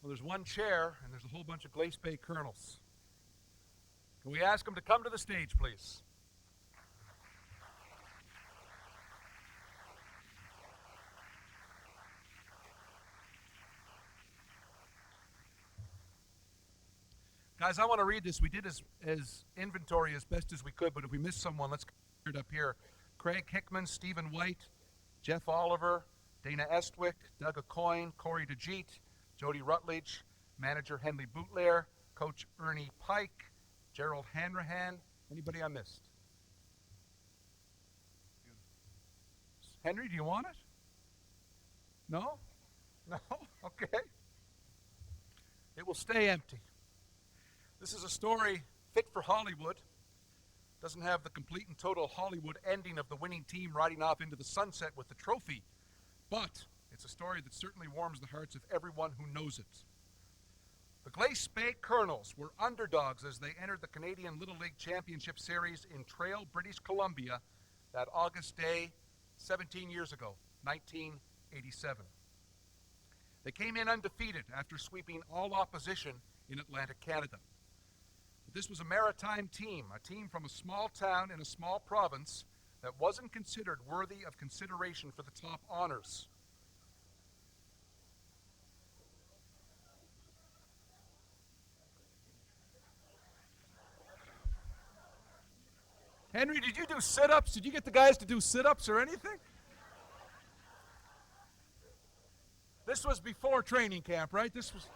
Well, there's one chair, and there's a whole bunch of Glace Bay Colonels. Can we ask them to come to the stage, please? Guys, I want to read this. We did as inventory as best as we could, but if we missed someone, let's get it up here. Craig Hickman, Stephen White, Jeff Oliver, Dana Estwick, Doug Aucoin, Corey DeJeet, Jody Rutledge, manager Henley Bootlair, coach Ernie Pike, Gerald Hanrahan. Anybody I missed? Henry, do you want it? No? No? Okay. It will stay empty. This is a story fit for Hollywood. Doesn't have the complete and total Hollywood ending of the winning team riding off into the sunset with the trophy, but it's a story that certainly warms the hearts of everyone who knows it. The Glace Bay Colonels were underdogs as they entered the Canadian Little League Championship Series in Trail, British Columbia, that August day 17 years ago, 1987. They came in undefeated after sweeping all opposition in Atlantic Canada. But this was a maritime team, a team from a small town in a small province that wasn't considered worthy of consideration for the top honors. Henry, did you do sit-ups? Did you get the guys to do sit-ups or anything? This was before training camp, right? This was...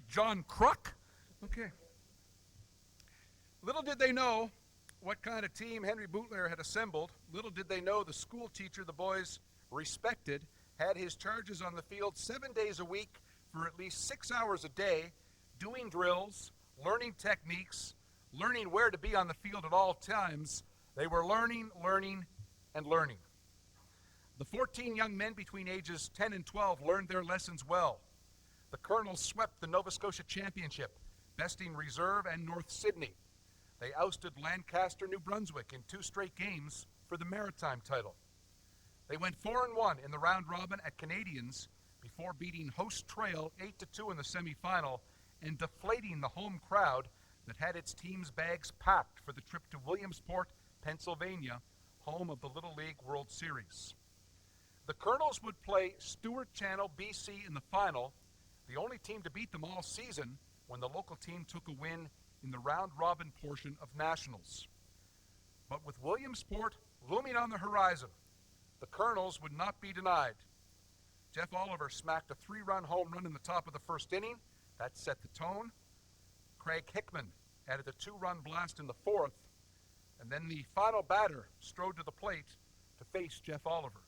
John Kruk? Okay. Little did they know what kind of team Henry Bootlair had assembled. Little did they know the school teacher the boys respected had his charges on the field 7 days a week for at least 6 hours a day, doing drills, learning techniques, learning where to be on the field at all times. They were learning, and learning. The 14 young men between ages 10 and 12 learned their lessons well. The Colonels swept the Nova Scotia Championship, besting Reserve and North Sydney. They ousted Lancaster, New Brunswick in 2 straight games for the Maritime title. They went 4-1 in the round robin at Canadians before beating host Trail 8-2 in the semifinal and deflating the home crowd that had its team's bags packed for the trip to Williamsport, Pennsylvania, home of the Little League World Series. The Colonels would play Stewart Channel, BC in the final, the only team to beat them all season when the local team took a win in the round-robin portion of Nationals. But with Williamsport looming on the horizon, the Colonels would not be denied. Jeff Oliver smacked a 3-run home run in the top of the first inning. That set the tone. Craig Hickman added a 2-run blast in the 4th, and then the final batter strode to the plate to face Jeff Oliver.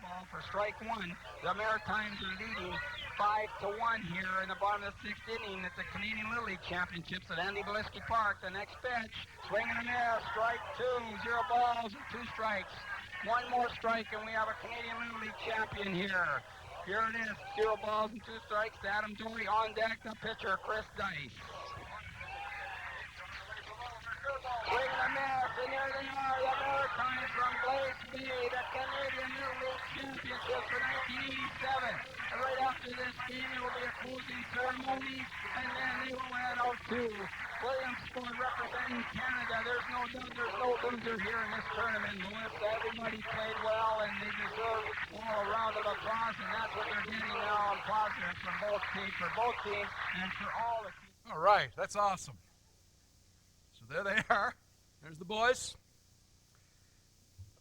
Ball for strike one. The Maritimes are leading 5-1 here in the bottom of the 6th inning at the Canadian Little League Championships at Andy Bolesky Park. The next pitch, swinging and a miss, strike 2, 0 balls and 2 strikes. One more strike and we have a Canadian Little League champion here. Here it is, 0 balls and 2 strikes. Adam Dory on deck, the pitcher, Chris Dice. Swinging a miss, and here they are, the Maritimes from Glace Bay, the Canadian Little League Championships for 1987. And right after this game, there will be a closing ceremony, and then they will head out to Williamsport representing Canada. There's no loser here in this tournament. Everybody played well, and they deserve all a round of applause, and that's what they're getting now on positive from both teams, and for all the teams. All right, that's awesome. So there they are. There's the boys.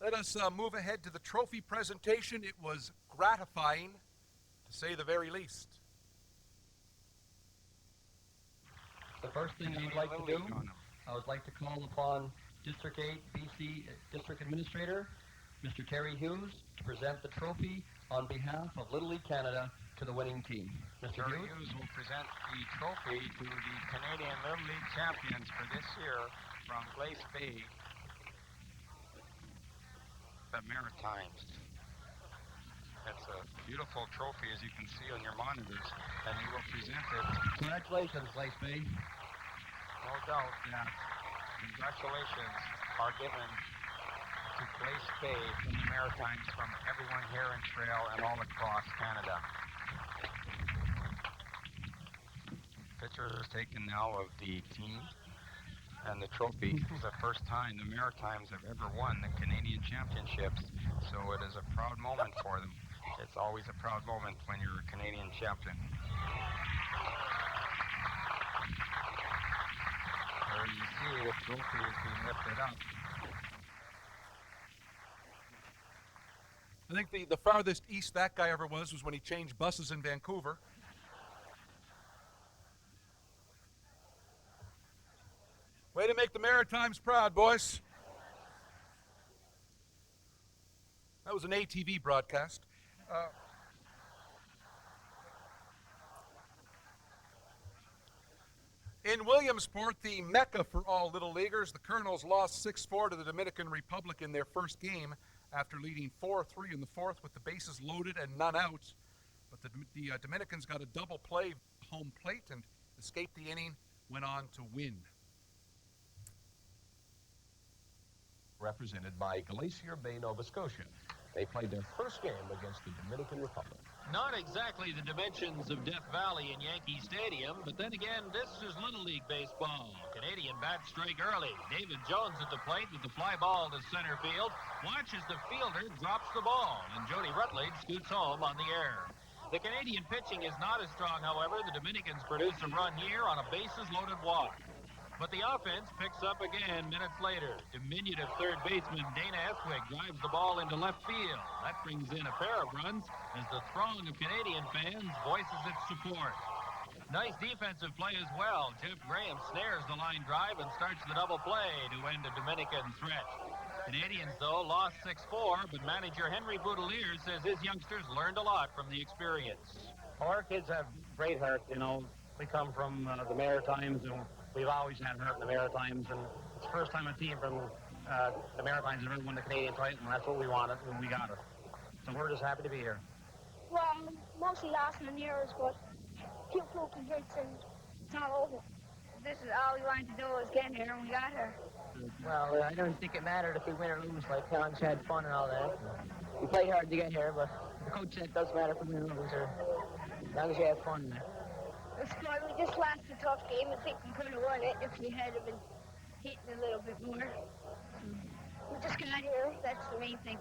Let us move ahead to the trophy presentation. It was gratifying, to say the very least. The first thing I would like to do, I would like to call upon District 8 BC District Administrator, Mr. Terry Hughes, to present the trophy on behalf of Little League Canada to the winning team. Mr. Hughes will present the trophy to the Canadian Little League champions for this year from Glace Bay, the Maritimes. That's a beautiful trophy, as you can see on your monitors, and he will present it. Congratulations, Glace Bay. No doubt that congratulations are given to Glace Bay from the Maritimes, from everyone here in Trail and all across Canada. Picture is taken now of the team and the trophy. This is the first time the Maritimes have ever won the Canadian Championships, so it is a proud moment for them. It's always a proud moment when you're a Canadian champion. There you see the trophy is being lifted up. I think the farthest east that guy ever was when he changed buses in Vancouver. Way to make the Maritimes proud, boys. That was an ATV broadcast. In Williamsport, the mecca for all Little Leaguers, the Colonels lost 6-4 to the Dominican Republic in their first game after leading 4-3 in the fourth with the bases loaded and none out. But the Dominicans got a double play home plate and escaped the inning, went on to win. Represented by Glace Bay, Nova Scotia. They played their first game against the Dominican Republic. Not exactly the dimensions of Death Valley and Yankee Stadium, but then again, this is Little League baseball. Canadian bat strike early. David Jones at the plate with the fly ball to center field. Watches the fielder, drops the ball, and Jody Rutledge scoots home on the air. The Canadian pitching is not as strong, however. The Dominicans produce a run here on a bases-loaded walk. But the offense picks up again minutes later. Diminutive third baseman Dana Eswig drives the ball into left field. That brings in a pair of runs as the throng of Canadian fans voices its support. Nice defensive play as well. Jeff Graham snares the line drive and starts the double play to end a Dominican threat. Canadians, though, lost 6-4, but manager Henry Boudelier says his youngsters learned a lot from the experience. Well, our kids have great heart, you know. We come from the Maritimes, and we've always had heart in the Maritimes, and it's the first time a team from the Maritimes has ever won the Canadian title, and that's what we wanted, and we got it. So we're just happy to be here. Well, mostly last in the years, but few fluky hits, and it's all over. This is all we wanted to do was get here, and we got here. Well, I don't think it mattered if we win or lose. Like, Hans had fun and all that. We played hard to get here, but the coach said it doesn't matter if we win or lose, as long as you have fun. The score, we just lost a tough game. I think we could have won it if we had been hitting a little bit more. We just got here. That's the main thing.